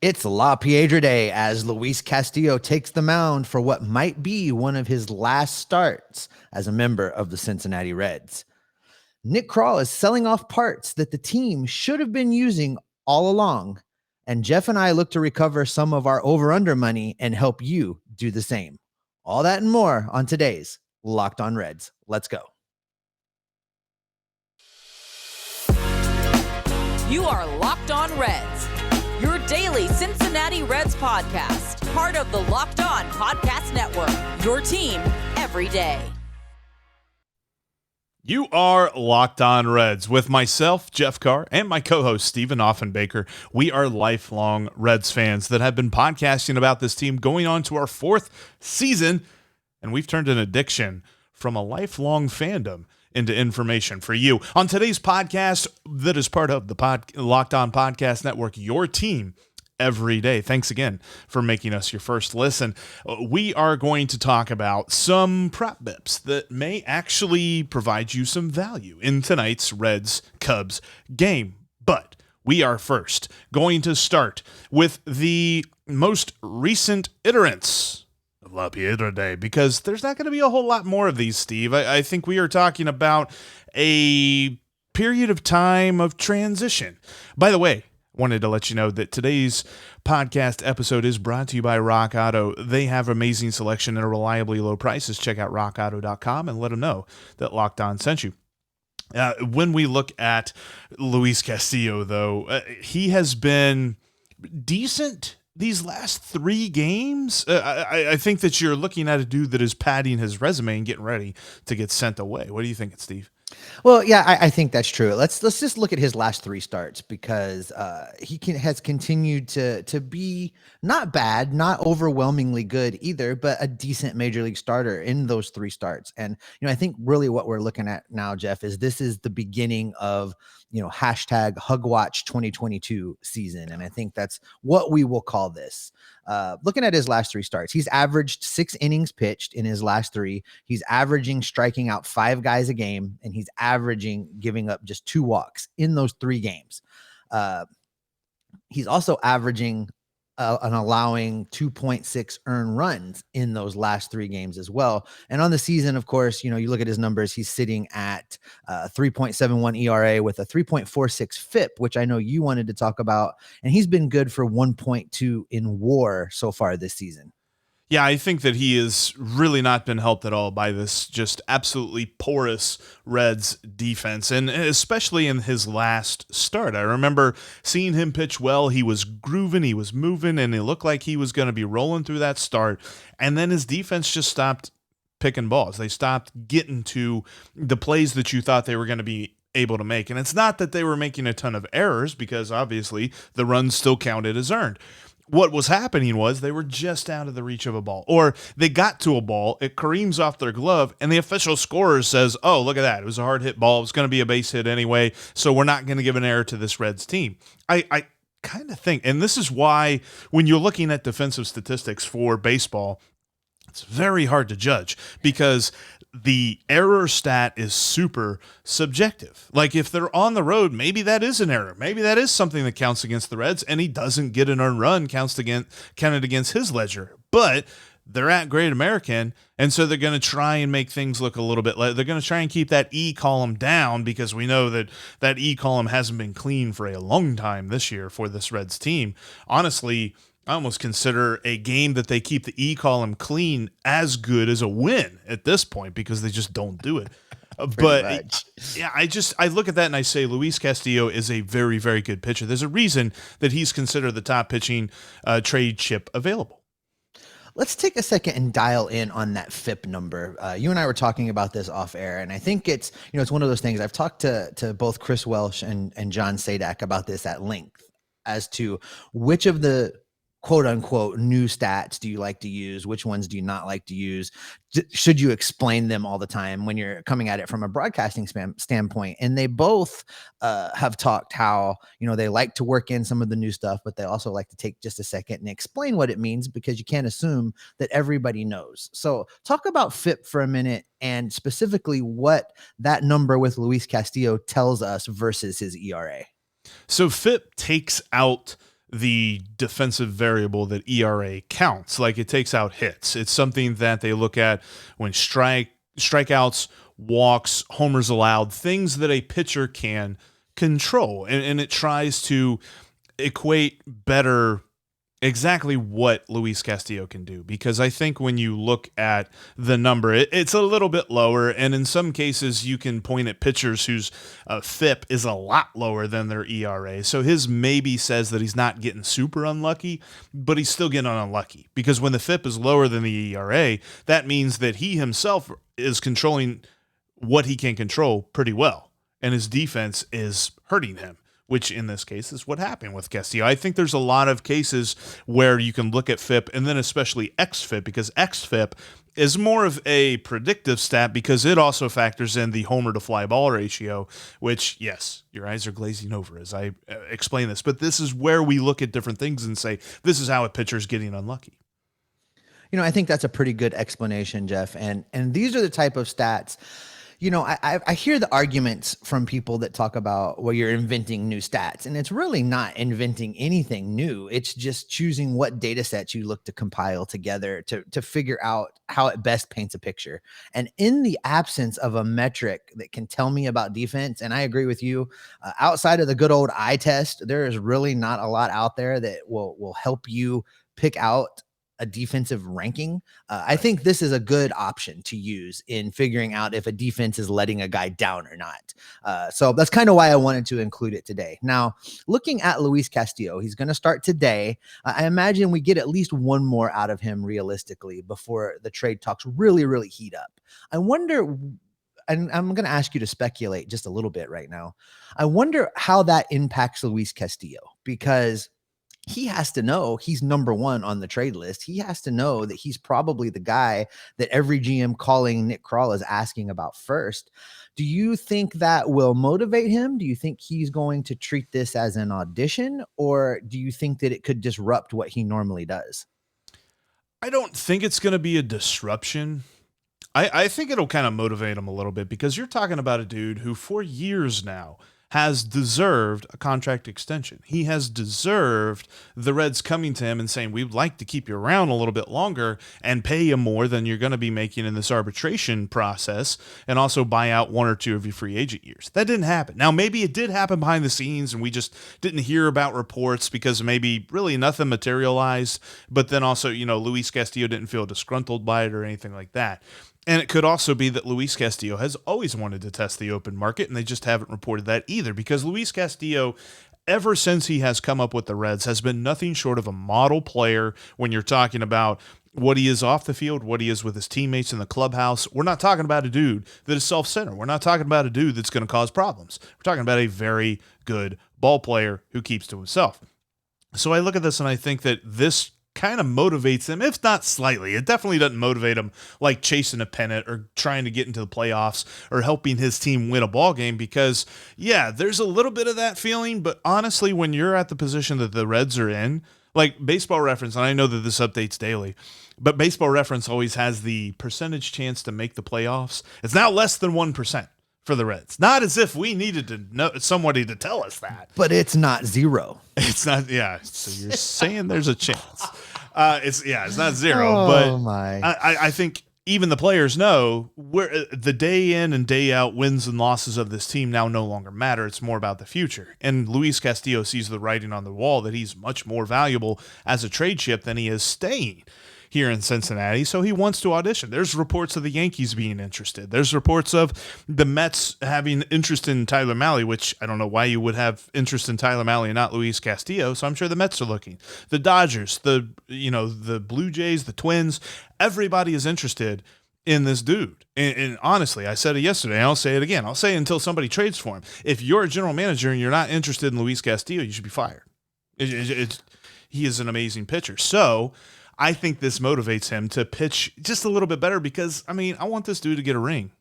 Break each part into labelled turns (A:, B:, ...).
A: It's La Piedra Day as Luis Castillo takes the mound for what might be one of his last starts as a member of the Cincinnati Reds. Nick Krall is selling off parts that the team should have been using all along. And Jeff and I look to recover some of our over-under money and help you do the same. All that and more on today's Locked On Reds. Let's go.
B: You are Locked On Reds, your daily Cincinnati Reds podcast, part of the Locked On Podcast Network, your team every day.
C: You are Locked On Reds with myself, Jeff Carr, and my co-host, Stephen Offenbaker. We are lifelong Reds fans that have been podcasting about this team going on to our fourth season, and we've turned an addiction from a lifelong fandom into information for you. On today's podcast that is part of the Locked On Podcast Network, your team every day. Thanks again for making us your first listen. We are going to talk about some prop bets that may actually provide you some value in tonight's Reds-Cubs game. But we are first going to start with the most recent iterants of La Piedra Day, because there's not going to be a whole lot more of these, Steve. I think we are talking about a period of time of transition. By the way, wanted to let you know that today's podcast episode is brought to you by Rock Auto. They have amazing selection and reliably low prices. Check out rockauto.com and let them know that Locked On sent you. When we look at Luis Castillo, though, he has been decent these last three games. I think that you're looking at a dude that is padding his resume and getting ready to get sent away. What do you think, Steve?
A: Well, yeah, I think that's true. Let's just look at his last three starts, because he has continued to be not bad, not overwhelmingly good either, but a decent major league starter in those three starts. And I think really what we're looking at now, Jeff, is this is the beginning of hashtag Hugwatch 2022 season, and I think that's what we will call this. Looking at his last three starts, he's averaged 6 innings pitched in his last three. He's averaging striking out 5 guys a game, and he's averaging giving up just 2 walks in those 3 games. He's also averaging and allowing 2.6 earned runs in those last 3 games as well. And on the season, of course, you look at his numbers, he's sitting at 3.71 ERA with a 3.46 FIP, which I know you wanted to talk about. And he's been good for 1.2 in WAR so far this season.
C: Yeah, I think that he has really not been helped at all by this just absolutely porous Reds defense, and especially in his last start. I remember seeing him pitch well. He was grooving, he was moving, and it looked like he was going to be rolling through that start, and then his defense just stopped picking balls. They stopped getting to the plays that you thought they were going to be able to make, and it's not that they were making a ton of errors, because obviously the runs still counted as earned. What was happening was they were just out of the reach of a ball, or they got to a ball, it careens off their glove, and the official scorer says, oh, look at that, it was a hard hit ball, it was going to be a base hit anyway, so we're not going to give an error to this Reds team. I kind of think, and this is why when you're looking at defensive statistics for baseball, it's very hard to judge, because the error stat is super subjective. Like, if they're on the road, maybe that is an error. Maybe that is something that counts against the Reds, and he doesn't get an earned run counted against his ledger. But they're at Great American, and so they're going to try and make things look a little bit they're going to try and keep that E column down, because we know that E column hasn't been clean for a long time this year for this Reds team. Honestly, I almost consider a game that they keep the E column clean as good as a win at this point, because they just don't do it. But yeah, I look at that and I say Luis Castillo is a very, very good pitcher. There's a reason that he's considered the top pitching trade chip available.
A: Let's take a second and dial in on that FIP number. You and I were talking about this off air, and I think it's one of those things. I've talked to both Chris Welsh and John Sadak about this at length as to which of the quote unquote new stats do you like to use? Which ones do you not like to use? Should you explain them all the time when you're coming at it from a broadcasting standpoint? And they both have talked how, they like to work in some of the new stuff, but they also like to take just a second and explain what it means, because you can't assume that everybody knows. So talk about FIP for a minute, and specifically what that number with Luis Castillo tells us versus his ERA.
C: So FIP takes out the defensive variable that ERA counts. Like, it takes out hits. It's something that they look at when strikeouts, walks, homers allowed, things that a pitcher can control. And it tries to equate better exactly what Luis Castillo can do, because I think when you look at the number, it's a little bit lower, and in some cases you can point at pitchers whose FIP is a lot lower than their ERA. So his maybe says that he's not getting super unlucky, but he's still getting unlucky, because when the FIP is lower than the ERA, that means that he himself is controlling what he can control pretty well, and his defense is hurting him, which in this case is what happened with Castillo. I think there's a lot of cases where you can look at FIP, and then especially XFIP, because XFIP is more of a predictive stat because it also factors in the homer to fly ball ratio, which, yes, your eyes are glazing over as I explain this, but this is where we look at different things and say, this is how a pitcher's getting unlucky.
A: I think that's a pretty good explanation, Jeff. And these are the type of stats. I hear the arguments from people that talk about, well, you're inventing new stats, and it's really not inventing anything new. It's just choosing what data sets you look to compile together to figure out how it best paints a picture. And in the absence of a metric that can tell me about defense, and I agree with you, outside of the good old eye test, there is really not a lot out there that will help you pick out a defensive ranking. I think this is a good option to use in figuring out if a defense is letting a guy down or not. So that's kind of why I wanted to include it today. Now, looking at Luis Castillo, he's going to start today. I imagine we get at least one more out of him realistically before the trade talks really, really heat up. I wonder, and I'm going to ask you to speculate just a little bit right now. I wonder how that impacts Luis Castillo, because he has to know he's number one on the trade list. He has to know that he's probably the guy that every GM calling Nick Krall is asking about first. Do you think that will motivate him? Do you think he's going to treat this as an audition, or do you think that it could disrupt what he normally does?
C: I don't think it's going to be a disruption. I think it'll kind of motivate him a little bit, because you're talking about a dude who for years now has deserved a contract extension. He has deserved the Reds coming to him and saying, we'd like to keep you around a little bit longer and pay you more than you're going to be making in this arbitration process, and also buy out one or two of your free agent years. That didn't happen. Now, maybe it did happen behind the scenes and we just didn't hear about reports because maybe really nothing materialized, but then also, Luis Castillo didn't feel disgruntled by it or anything like that. And it could also be that Luis Castillo has always wanted to test the open market, and they just haven't reported that either, because Luis Castillo, ever since he has come up with the Reds, has been nothing short of a model player when you're talking about what he is off the field, what he is with his teammates in the clubhouse. We're not talking about a dude that is self-centered. We're not talking about a dude that's going to cause problems. We're talking about a very good ball player who keeps to himself. So I look at this and I think that this kind of motivates him, if not slightly. It definitely doesn't motivate him like chasing a pennant or trying to get into the playoffs or helping his team win a ball game, because, yeah, there's a little bit of that feeling. But honestly, when you're at the position that the Reds are in, like Baseball Reference, and I know that this updates daily, but Baseball Reference always has the percentage chance to make the playoffs. It's now less than 1% for the Reds. Not as if we needed to know somebody to tell us that.
A: But it's not zero.
C: It's not, yeah. So you're saying there's a chance. It's not zero.
A: Oh,
C: but
A: my.
C: I think even the players know where the day in and day out wins and losses of this team now no longer matter. It's more about the future. And Luis Castillo sees the writing on the wall that he's much more valuable as a trade chip than he is staying here in Cincinnati, so he wants to audition. There's reports of the Yankees being interested. There's reports of the Mets having interest in Tyler Mahle, which I don't know why you would have interest in Tyler Mahle and not Luis Castillo, so I'm sure the Mets are looking. The Dodgers, the Blue Jays, the Twins, everybody is interested in this dude. And honestly, I said it yesterday, and I'll say it again. I'll say it until somebody trades for him. If you're a general manager and you're not interested in Luis Castillo, you should be fired. He is an amazing pitcher. So I think this motivates him to pitch just a little bit better, because, I want this dude to get a ring.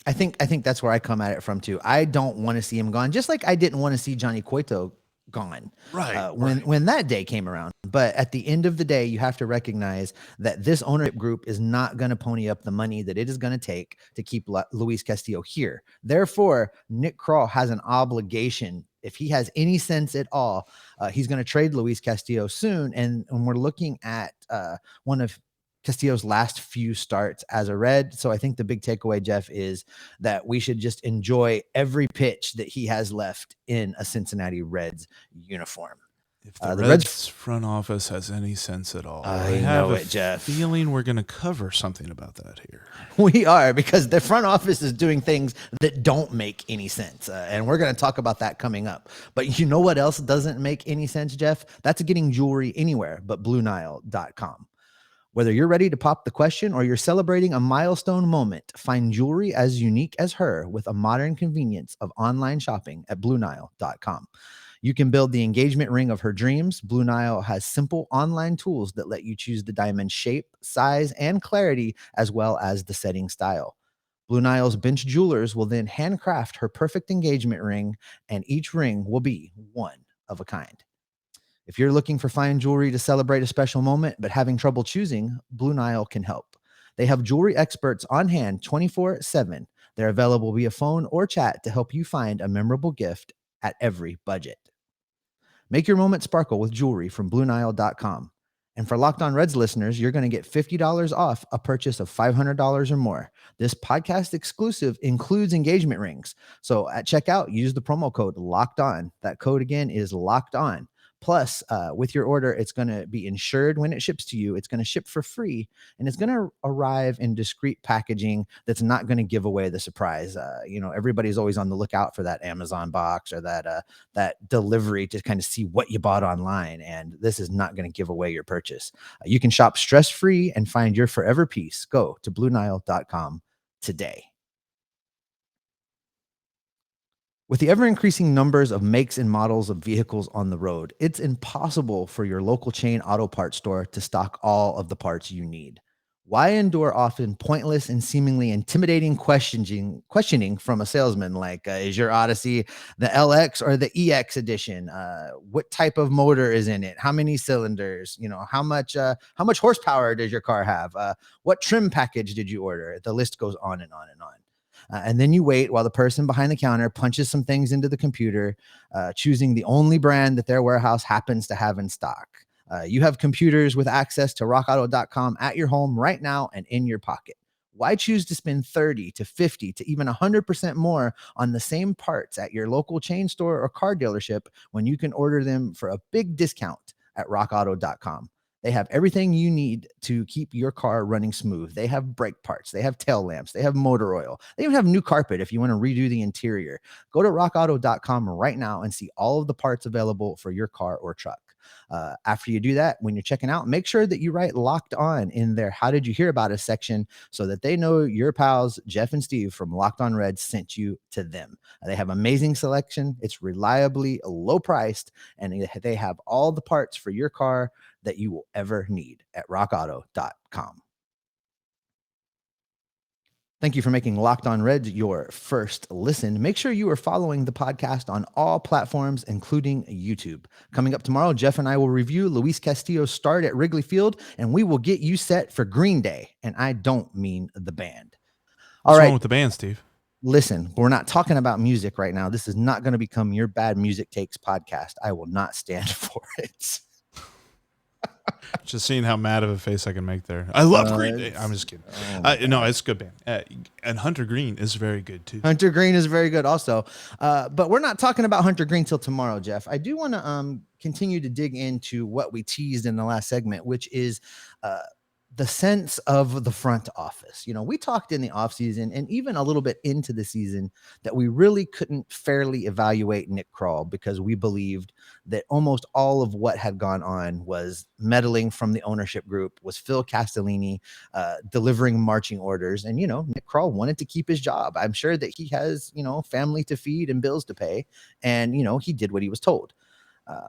A: I think that's where I come at it from too. I don't want to see him gone, just like I didn't want to see Johnny Cueto gone when that day came around. But at the end of the day, you have to recognize that this ownership group is not going to pony up the money that it is going to take to keep Luis Castillo here. Therefore, Nick Krall has an obligation If he has any sense at all, he's going to trade Luis Castillo soon. And we're looking at one of Castillo's last few starts as a Red. So I think the big takeaway, Jeff, is that we should just enjoy every pitch that he has left in a Cincinnati Reds uniform.
C: If the
A: The
C: Reds front office has any sense at all,
A: I
C: have
A: know
C: a
A: it, Jeff.
C: feeling we're going to cover something about that here.
A: We are, because the front office is doing things that don't make any sense. And we're going to talk about that coming up. But you know what else doesn't make any sense, Jeff? That's getting jewelry anywhere but BlueNile.com. Whether you're ready to pop the question or you're celebrating a milestone moment, find jewelry as unique as her with a modern convenience of online shopping at BlueNile.com. You can build the engagement ring of her dreams. Blue Nile has simple online tools that let you choose the diamond shape, size, and clarity, as well as the setting style. Blue Nile's bench jewelers will then handcraft her perfect engagement ring, and each ring will be one of a kind. If you're looking for fine jewelry to celebrate a special moment but having trouble choosing, Blue Nile can help. They have jewelry experts on hand 24/7. They're available via phone or chat to help you find a memorable gift at every budget. Make your moment sparkle with jewelry from BlueNile.com. And for Locked On Reds listeners, you're going to get $50 off a purchase of $500 or more. This podcast exclusive includes engagement rings. So at checkout, use the promo code Locked On. That code again is Locked On. Plus, with your order, it's going to be insured when it ships to you. It's going to ship for free, and it's going to arrive in discreet packaging that's not going to give away the surprise. Everybody's always on the lookout for that Amazon box or that delivery to kind of see what you bought online, and this is not going to give away your purchase. You can shop stress-free and find your forever peace. Go to BlueNile.com today. With the ever-increasing numbers of makes and models of vehicles on the road, it's impossible for your local chain auto parts store to stock all of the parts you need. Why endure often pointless and seemingly intimidating questioning from a salesman like, is your Odyssey the LX or the EX edition? What type of motor is in it? How many cylinders? How much horsepower does your car have? What trim package did you order? The list goes on and on and on. And then you wait while the person behind the counter punches some things into the computer, choosing the only brand that their warehouse happens to have in stock. You have computers with access to rockauto.com at your home right now and in your pocket. Why choose to spend 30 to 50 to even 100% more on the same parts at your local chain store or car dealership when you can order them for a big discount at rockauto.com? They have everything you need to keep your car running smooth. They have brake parts. They have tail lamps. They have motor oil. They even have new carpet if you want to redo the interior. Go to rockauto.com right now and see all of the parts available for your car or truck. After you do that, when you're checking out, make sure that you write Locked On in their How Did You Hear About Us section so that they know your pals, Jeff and Steve from Locked On Reds, sent you to them. They have amazing selection. It's reliably low priced, and they have all the parts for your car that you will ever need at rockauto.com. Thank you for making Locked On Reds your first listen. Make sure you are following the podcast on all platforms, including YouTube. Coming up tomorrow, Jeff and I will review Luis Castillo's start at Wrigley Field, and we will get you set for Green Day. And I don't mean the band.
C: What's wrong with the band, Steve?
A: Listen, we're not talking about music right now. This is not going to become your Bad Music Takes podcast. I will not stand for it.
C: Just seeing how mad of a face I can make there. I love Green Day. I'm just kidding. No, it's a good band. And Hunter Green is very good, too.
A: Hunter Green is very good also. But we're not talking about Hunter Green till tomorrow, Jeff. I do want to continue to dig into what we teased in the last segment, which is the sense of the front office. We talked in the offseason and even a little bit into the season that we really couldn't fairly evaluate Nick Krall because we believed that almost all of what had gone on was meddling from the ownership group, was Phil Castellini delivering marching orders. And, Nick Krall wanted to keep his job. I'm sure that he has, family to feed and bills to pay. And, he did what he was told.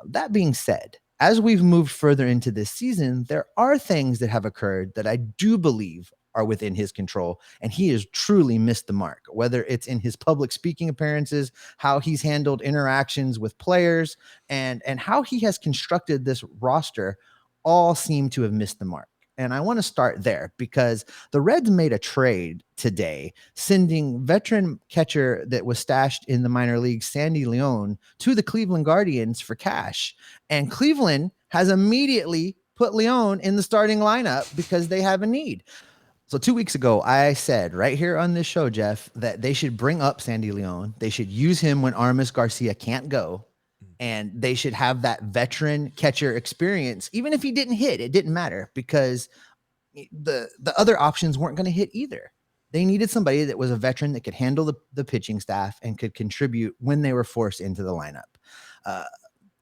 A: That being said, as we've moved further into this season, there are things that have occurred that I do believe are within his control, and he has truly missed the mark, whether it's in his public speaking appearances, how he's handled interactions with players, and how he has constructed this roster, all seem to have missed the mark. And I want to start there because the Reds made a trade today, sending veteran catcher that was stashed in the minor leagues, Sandy Leon, to the Cleveland Guardians for cash. And Cleveland has immediately put Leon in the starting lineup because they have a need. So 2 weeks ago, I said right here on this show, Jeff, that they should bring up Sandy Leon. They should use him when Aramis Garcia can't go. And they should have that veteran catcher experience. Even if he didn't hit, it didn't matter because the other options weren't going to hit either. They needed somebody that was a veteran that could handle the pitching staff and could contribute when they were forced into the lineup.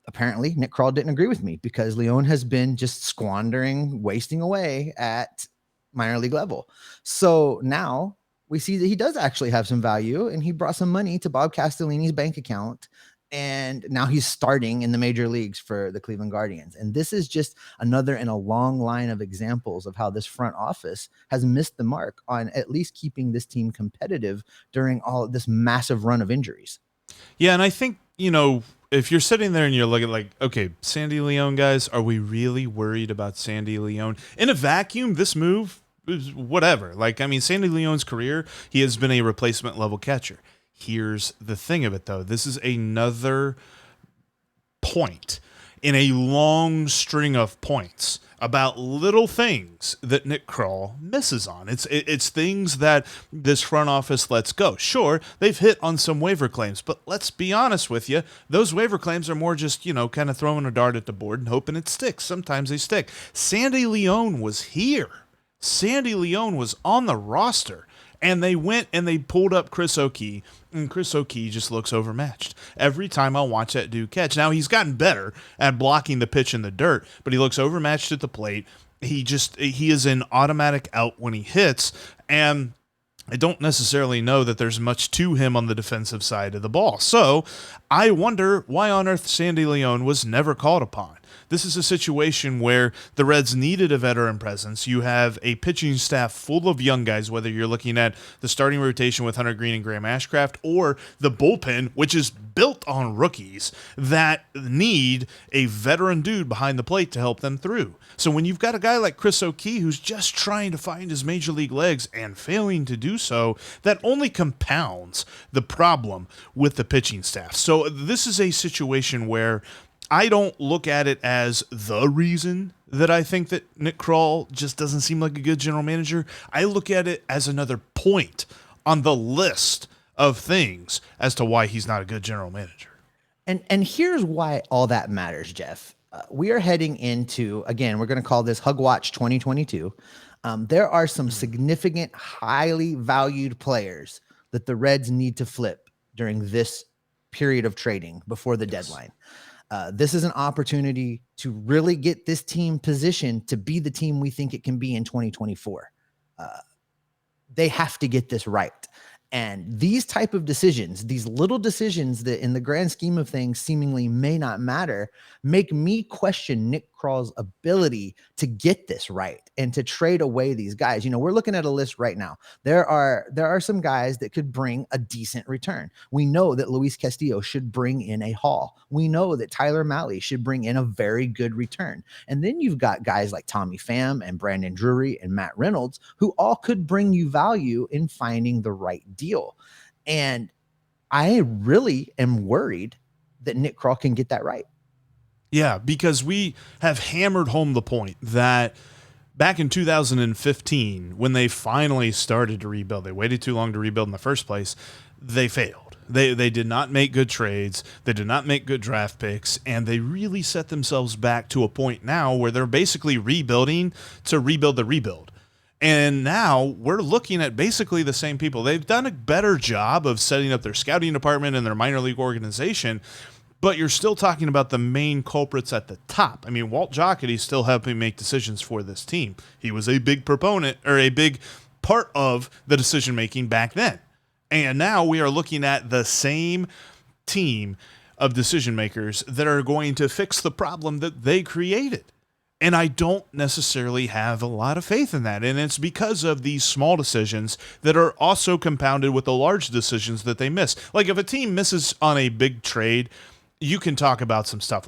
A: Apparently, Nick Krall didn't agree with me because Leon has been just squandering, wasting away at minor league level. So now we see that he does actually have some value, and he brought some money to Bob Castellini's bank account. And now he's starting in the major leagues for the Cleveland Guardians. And this is just another in a long line of examples of how this front office has missed the mark on at least keeping this team competitive during all of this massive run of injuries.
C: Yeah, and I think, if you're sitting there and you're looking like, okay, Sandy Leon, guys, are we really worried about Sandy Leon? In a vacuum, this move is whatever. Sandy Leon's career, he has been a replacement level catcher. Here's the thing of it, though. This is another point in a long string of points about little things that Nick Krall misses on. It's things that this front office lets go. Sure, they've hit on some waiver claims, but let's be honest with you. Those waiver claims are more just, kind of throwing a dart at the board and hoping it sticks. Sometimes they stick. Sandy Leon was here. Sandy Leon was on the roster. And they went and they pulled up Chris O'Kee, and Chris O'Kee just looks overmatched. Every time I watch that dude catch. Now, he's gotten better at blocking the pitch in the dirt, but he looks overmatched at the plate. He is an automatic out when he hits, and I don't necessarily know that there's much to him on the defensive side of the ball. So I wonder why on earth Sandy Leon was never called upon. This is a situation where the Reds needed a veteran presence. You have a pitching staff full of young guys, whether you're looking at the starting rotation with Hunter Green and Graham Ashcraft or the bullpen, which is built on rookies that need a veteran dude behind the plate to help them through. So when you've got a guy like Chris O'Kee who's just trying to find his major league legs and failing to do so, that only compounds the problem with the pitching staff. So this is a situation where I don't look at it as the reason that I think that Nick Krall just doesn't seem like a good general manager. I look at it as another point on the list of things as to why he's not a good general manager.
A: And here's why all that matters, Jeff. We are heading into, again, we're going to call this Hug Watch 2022. There are some significant, highly valued players that the Reds need to flip during this period of trading before the deadline. This is an opportunity to really get this team positioned to be the team we think it can be in 2024. They have to get this right. And these type of decisions, these little decisions that in the grand scheme of things seemingly may not matter, make me question Nick Krall's ability to get this right and to trade away these guys. We're looking at a list right now. There are some guys that could bring a decent return. We know that Luis Castillo should bring in a haul. We know that Tyler Mahle should bring in a very good return. And then you've got guys like Tommy Pham and Brandon Drury and Matt Reynolds, who all could bring you value in finding the right deal. And I really am worried that Nick Krall can get that right.
C: Yeah, because we have hammered home the point that back in 2015, when they finally started to rebuild, they waited too long to rebuild in the first place, they failed. They did not make good trades. They did not make good draft picks, and they really set themselves back to a point now where they're basically rebuilding to rebuild the rebuild. And now we're looking at basically the same people. They've done a better job of setting up their scouting department and their minor league organization, but you're still talking about the main culprits at the top. I mean, Walt Jocketty's still helping make decisions for this team. He was a big proponent or a big part of the decision-making back then. And now we are looking at the same team of decision makers that are going to fix the problem that they created. And I don't necessarily have a lot of faith in that. And it's because of these small decisions that are also compounded with the large decisions that they miss. Like if a team misses on a big trade, you can talk about some stuff.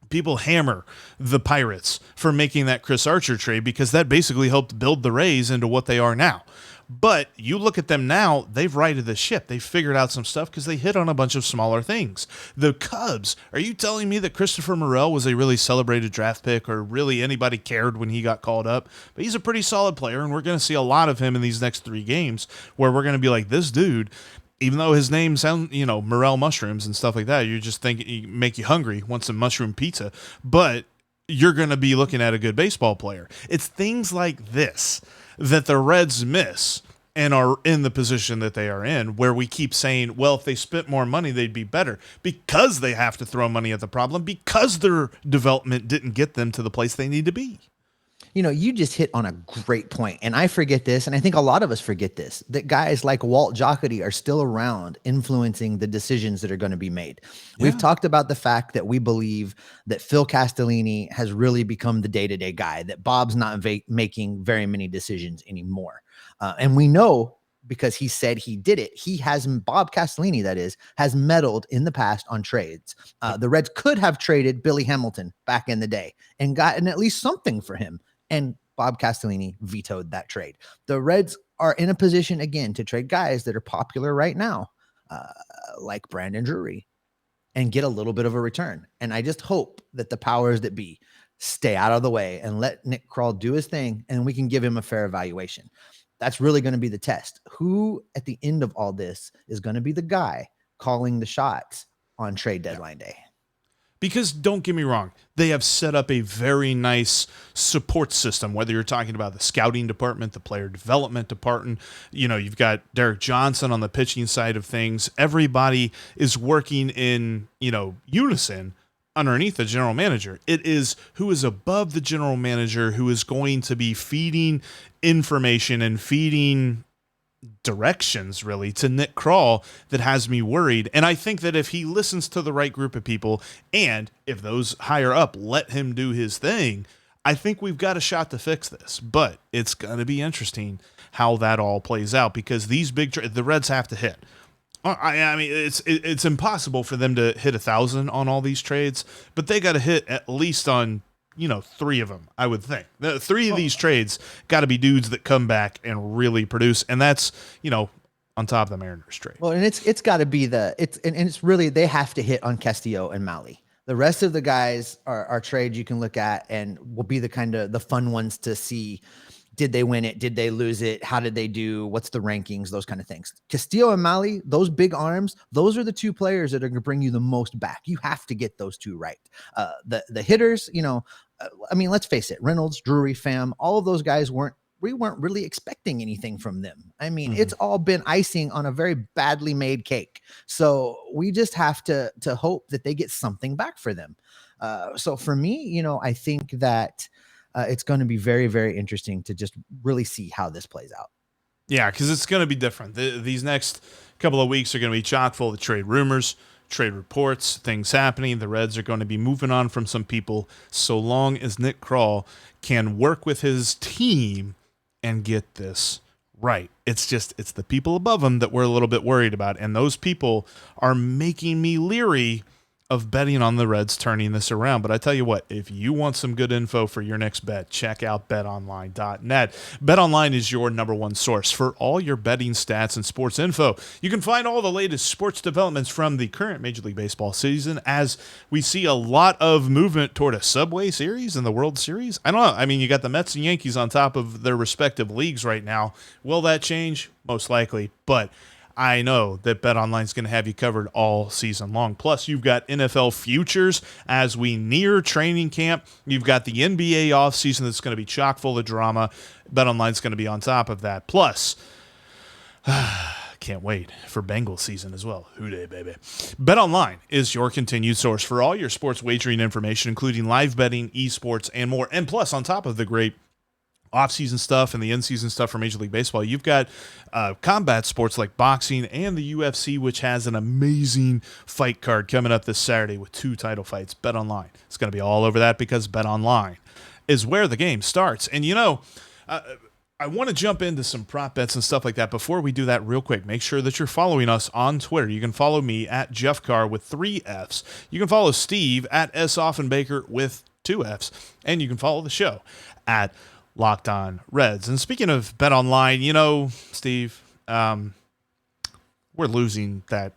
C: people hammer the Pirates for making that Chris Archer trade because that basically helped build the Rays into what they are now. But you look at them now, they've righted the ship. They've figured out some stuff because they hit on a bunch of smaller things. The Cubs, are you telling me that Christopher Morel was a really celebrated draft pick or really anybody cared when he got called up? But he's a pretty solid player, and we're going to see a lot of him in these next 3 games where we're going to be like, this dude, even though his name sounds, Morel mushrooms and stuff like that, you just think it make you hungry, want some mushroom pizza. But you're going to be looking at a good baseball player. It's things like this that the Reds miss and are in the position that they are in, where we keep saying, well, if they spent more money, they'd be better, because they have to throw money at the problem, because their development didn't get them to the place they need to be.
A: You just hit on a great point, and I forget this, and I think a lot of us forget this, that guys like Walt Jocketty are still around influencing the decisions that are going to be made. Yeah. We've talked about the fact that we believe that Phil Castellini has really become the day-to-day guy, that Bob's not making very many decisions anymore. And we know, because he said he did it, Bob Castellini, that is, has meddled in the past on trades. The Reds could have traded Billy Hamilton back in the day and gotten at least something for him. And Bob Castellini vetoed that trade. The Reds are in a position, again, to trade guys that are popular right now, like Brandon Drury, and get a little bit of a return. And I just hope that the powers that be stay out of the way and let Nick Krall do his thing, and we can give him a fair evaluation. That's really going to be the test. Who, at the end of all this, is going to be the guy calling the shots on trade deadline day?
C: Because don't get me wrong, they have set up a very nice support system, whether you're talking about the scouting department, the player development department, you've got Derek Johnson on the pitching side of things. Everybody is working in, unison underneath the general manager. It is who is above the general manager who is going to be feeding information and feeding directions, really, to Nick Krall that has me worried. And I think that if he listens to the right group of people, and if those higher up let him do his thing, I think we've got a shot to fix this. But it's going to be interesting how that all plays out, because these the Reds have to hit. I mean, it's impossible for them to hit 1,000 on all these trades, but they got to hit at least on 3 of them, I would think. The 3 of these trades got to be dudes that come back and really produce, and that's, on top of the Mariners trade.
A: Well, and it's got to be it's really, they have to hit on Castillo and Mahle. The rest of the guys are trades you can look at and will be the kind of the fun ones to see. Did they win it? Did they lose it? How did they do? What's the rankings? Those kind of things. Castillo and Mahle, those big arms, those are the 2 players that are going to bring you the most back. You have to get those 2 right. The hitters, let's face it, Reynolds, Drury, Pham, all of those guys we weren't really expecting anything from them. I mean, It's all been icing on a very badly made cake. So we just have to hope that they get something back for them. So for me, I think that it's going to be very, very interesting to just really see how this plays out.
C: Yeah, because it's going to be different. These next couple of weeks are going to be chock full of trade rumors, trade reports, things happening. The Reds are going to be moving on from some people, so long as Nick Krall can work with his team and get this right. It's the people above him that we're a little bit worried about, and those people are making me leery of betting on the Reds turning this around. But I tell you what, if you want some good info for your next bet, check out betonline.net. BetOnline is your #1 source for all your betting stats and sports info. You can find all the latest sports developments from the current Major League Baseball season, as we see a lot of movement toward a Subway Series and the World Series. I don't know. I mean, you got the Mets and Yankees on top of their respective leagues right now. Will that change? Most likely. But I know that BetOnline is going to have you covered all season long. Plus, you've got NFL futures as we near training camp. You've got the NBA offseason that's going to be chock full of drama. BetOnline is going to be on top of that. Plus, can't wait for Bengals season as well. Hooday, baby. BetOnline is your continued source for all your sports wagering information, including live betting, esports, and more. And plus, on top of the great off-season stuff and the in-season stuff for Major League Baseball, you've got combat sports like boxing and the UFC, which has an amazing fight card coming up this Saturday with 2 title fights. BetOnline. It's going to be all over that, because BetOnline is where the game starts. And I want to jump into some prop bets and stuff like that. Before we do that, real quick, make sure that you're following us on Twitter. You can follow me at Jeff Carr with 3 Fs. You can follow Steve at S. Offenbaker with 2 Fs. And you can follow the show at Locked On Reds. And speaking of Bet Online, Steve, we're losing that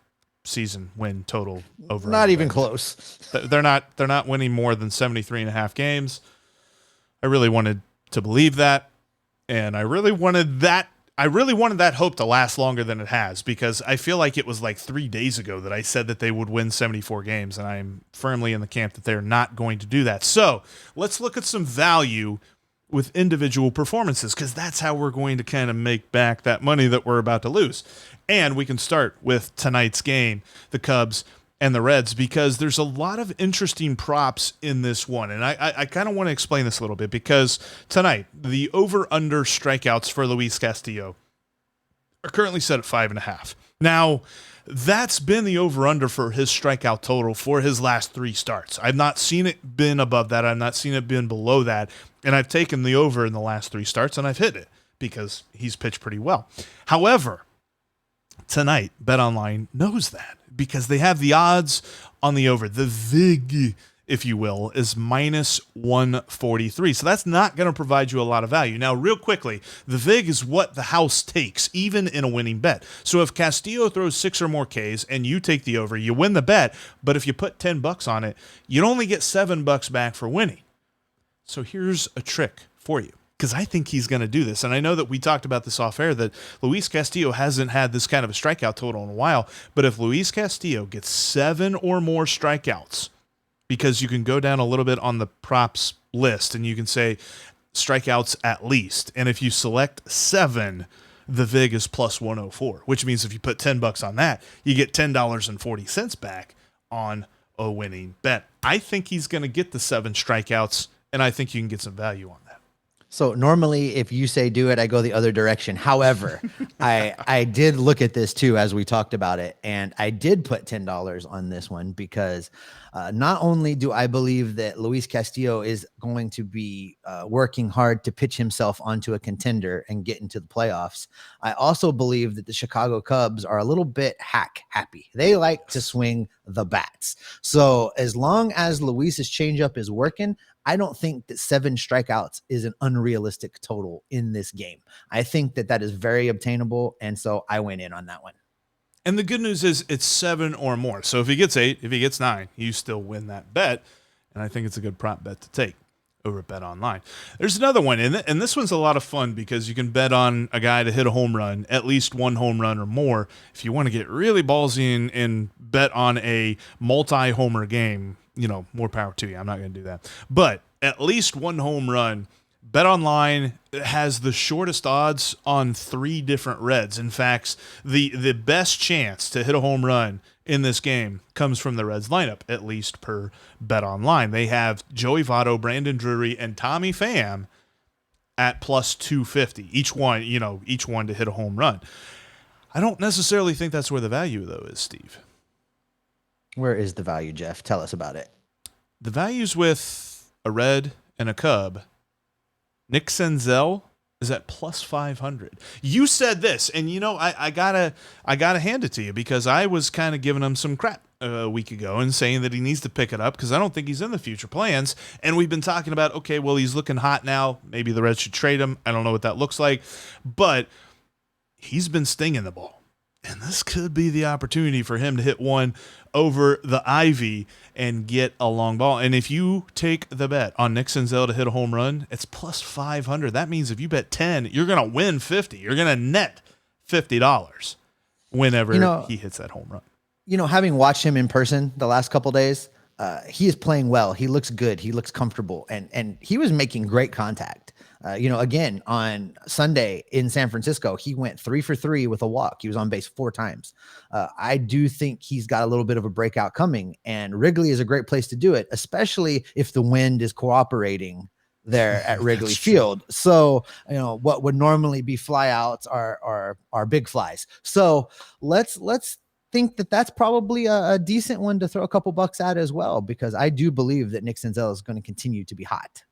C: season win total over.
A: Not even close.
C: They're not winning more than 73.5 games. I really wanted to believe that. And I really wanted that hope to last longer than it has, because I feel like it was like 3 days ago that I said that they would win 74 games, and I'm firmly in the camp that they're not going to do that. So let's look at some value with individual performances, because that's how we're going to kind of make back that money that we're about to lose. And we can start with tonight's game, the Cubs and the Reds, because there's a lot of interesting props in this one. And I kind of want to explain this a little bit, because tonight, the over-under strikeouts for Luis Castillo are currently set at 5.5. Now, that's been the over-under for his strikeout total for his last 3 starts. I've not seen it been above that. I've not seen it been below that. And I've taken the over in the last 3 starts, and I've hit it because he's pitched pretty well. However, tonight, BetOnline knows that, because they have the odds on the over. The VIG, if you will, is minus 143. So that's not going to provide you a lot of value. Now, real quickly, the VIG is what the house takes, even in a winning bet. So if Castillo throws 6 or more Ks and you take the over, you win the bet. But if you put $10 on it, you'd only get $7 back for winning. So here's a trick for you, because I think he's going to do this. And I know that we talked about this off air, that Luis Castillo hasn't had this kind of a strikeout total in a while. But if Luis Castillo gets 7 or more strikeouts, because you can go down a little bit on the props list and you can say strikeouts at least. And if you select 7, the VIG is plus 104, which means if you put $10 on that, you get $10.40 back on a winning bet. I think he's going to get the 7 strikeouts, and I think you can get some value on that.
A: So normally if you say do it, I go the other direction. However, I did look at this too, as we talked about it, and I did put $10 on this one, because not only do I believe that Luis Castillo is going to be working hard to pitch himself onto a contender and get into the playoffs, I also believe that the Chicago Cubs are a little bit hack happy. They like to swing the bats. So as long as Luis's changeup is working, I don't think that 7 strikeouts is an unrealistic total in this game. I think that that is very obtainable, and so I went in on that one.
C: And the good news is it's 7 or more. So if he gets 8, if he gets 9, you still win that bet. And I think it's a good prop bet to take over at BetOnline. There's another one, and this one's a lot of fun, because you can bet on a guy to hit a home run, at least 1 home run or more. If you want to get really ballsy and bet on a multi-homer game, more power to you. I'm not going to do that. But at least 1 home run, BetOnline has the shortest odds on 3 different Reds. In fact, the best chance to hit a home run in this game comes from the Reds lineup, at least per BetOnline. They have Joey Votto, Brandon Drury, and Tommy Pham at plus 250. Each one to hit a home run. I don't necessarily think that's where the value, though, is, Steve.
A: Where is the value, Jeff? Tell us about it.
C: The value's with a Red and a Cub. Nick Senzel is at plus 500. You said this, and I gotta hand it to you, because I was kind of giving him some crap a week ago and saying that he needs to pick it up, because I don't think he's in the future plans. And we've been talking about, okay, well, he's looking hot now. Maybe the Reds should trade him. I don't know what that looks like, but he's been stinging the ball. And this could be the opportunity for him to hit one over the ivy and get a long ball. And if you take the bet on Nick Senzel to hit a home run, it's plus 500. That means if you bet 10, you're going to win 50. You're going to net $50 whenever he hits that home run.
A: Having watched him in person the last couple of days, he is playing well. He looks good. He looks comfortable. And he was making great contact. Again, on Sunday in San Francisco, he went 3 for 3 with a walk. He was on base 4 times. I do think he's got a little bit of a breakout coming, and Wrigley is a great place to do it, especially if the wind is cooperating there at Wrigley Field. So, what would normally be flyouts are big flies. So let's think that that's probably a decent one to throw a couple bucks at as well, because I do believe that Nick Senzel is going to continue to be hot.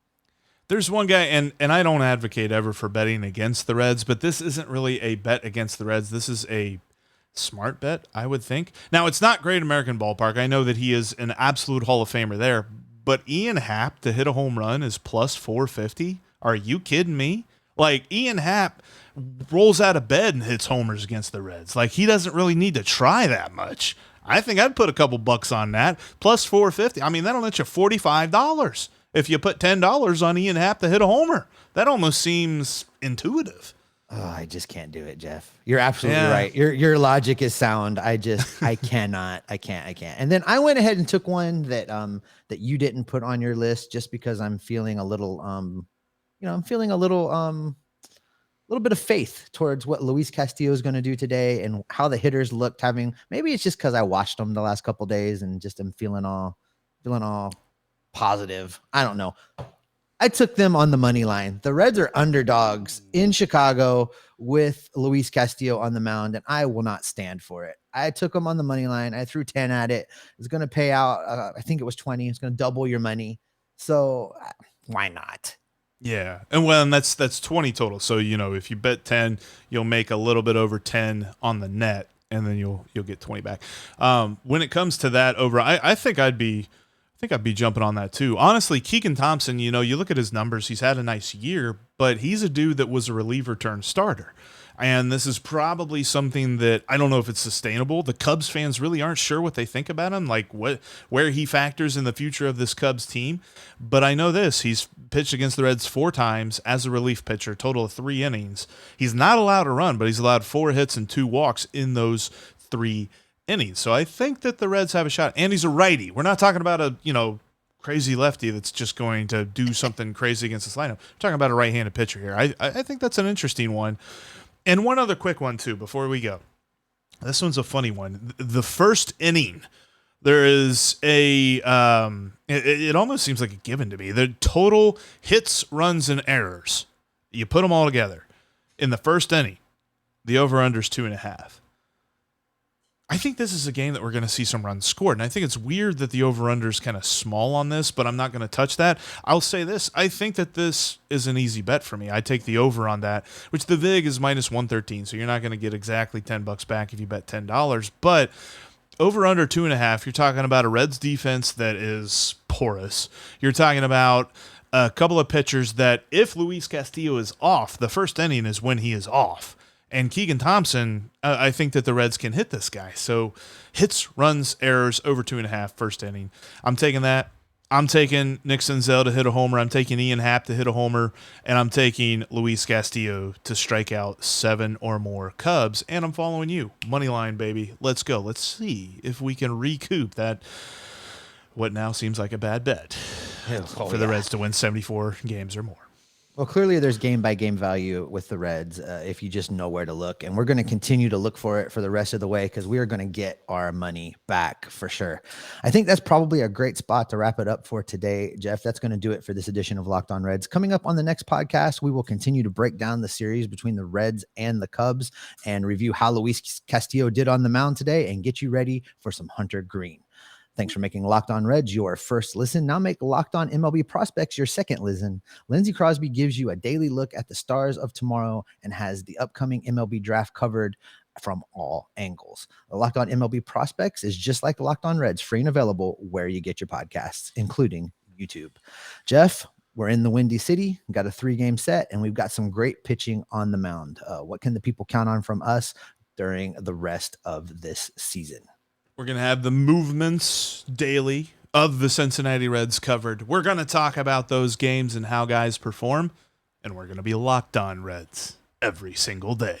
C: There's one guy, and I don't advocate ever for betting against the Reds, but this isn't really a bet against the Reds. This is a smart bet, I would think. Now, it's not Great American Ballpark. I know that he is an absolute Hall of Famer there, but Ian Happ to hit a home run is plus 450. Are you kidding me? Like, Ian Happ rolls out of bed and hits homers against the Reds. Like, he doesn't really need to try that much. I think I'd put a couple bucks on that. Plus 450. I mean, that'll net you $45 if you put $10 on Ian Happ to hit a homer. That almost seems intuitive.
A: Oh, I just can't do it, Jeff. You're absolutely right. Your logic is sound. I cannot. I can't. And then I went ahead and took one that that you didn't put on your list just because I'm feeling a little I'm feeling a little bit of faith towards what Luis Castillo is going to do today and how the hitters looked. Maybe it's just because I watched them the last couple of days and just am feeling all positive. I don't know. I took them on the money line. The Reds are underdogs in Chicago with Luis Castillo on the mound, and I will not stand for it. I took them on the money line. I threw 10 at it. It's going to pay out. I think it was 20. It's going to double your money. So why not?
C: Yeah. And that's 20 total. So, if you bet 10, you'll make a little bit over 10 on the net, and then you'll get 20 back. When it comes to that over, I think I'd be jumping on that too. Honestly, Keegan Thompson, you look at his numbers, he's had a nice year, but he's a dude that was a reliever turned starter. And this is probably something that I don't know if it's sustainable. The Cubs fans really aren't sure what they think about him, like where he factors in the future of this Cubs team. But I know this, he's pitched against the Reds 4 times as a relief pitcher, total of 3 innings. He's not allowed to run, but he's allowed 4 hits and 2 walks in those 3 innings. So I think that the Reds have a shot. And he's a righty. We're not talking about a, crazy lefty that's just going to do something crazy against this lineup. We're talking about a right-handed pitcher here. I think that's an interesting one. And one other quick one, too, before we go. This one's a funny one. The first inning, there is a it almost seems like a given to me. The total hits, runs, and errors. You put them all together. In the first inning, the over-under is 2.5. I think this is a game that we're going to see some runs scored, and I think it's weird that the over-under is kind of small on this, but I'm not going to touch that. I'll say this. I think that this is an easy bet for me. I take the over on that, which the VIG is minus 113, so you're not going to get exactly $10 back if you bet $10, but over-under 2.5, you're talking about a Reds defense that is porous. You're talking about a couple of pitchers that if Luis Castillo is off, the first inning is when he is off. And Keegan Thompson, I think that the Reds can hit this guy. So hits, runs, errors, over 2.5 first inning. I'm taking that. I'm taking Nick Senzel to hit a homer. I'm taking Ian Happ to hit a homer. And I'm taking Luis Castillo to strike out 7 or more Cubs. And I'm following you. Money line, baby. Let's go. Let's see if we can recoup that, what now seems like a bad bet for the Reds to win 74 games or more.
A: Well, clearly there's game-by-game value with the Reds if you just know where to look. And we're going to continue to look for it for the rest of the way because we are going to get our money back for sure. I think that's probably a great spot to wrap it up for today, Jeff. That's going to do it for this edition of Locked On Reds. Coming up on the next podcast, we will continue to break down the series between the Reds and the Cubs and review how Luis Castillo did on the mound today and get you ready for some Hunter Green. Thanks for making Locked On Reds your first listen. Now make Locked On MLB Prospects your second listen. Lindsey Crosby gives you a daily look at the stars of tomorrow and has the upcoming MLB draft covered from all angles. The Locked On MLB Prospects is just like Locked On Reds, free and available where you get your podcasts, including YouTube. Jeff, we're in the Windy City, got a 3-game set, and we've got some great pitching on the mound. What can the people count on from us during the rest of this season?
C: We're going to have the movements daily of the Cincinnati Reds covered. We're going to talk about those games and how guys perform, and we're going to be Locked On Reds every single day.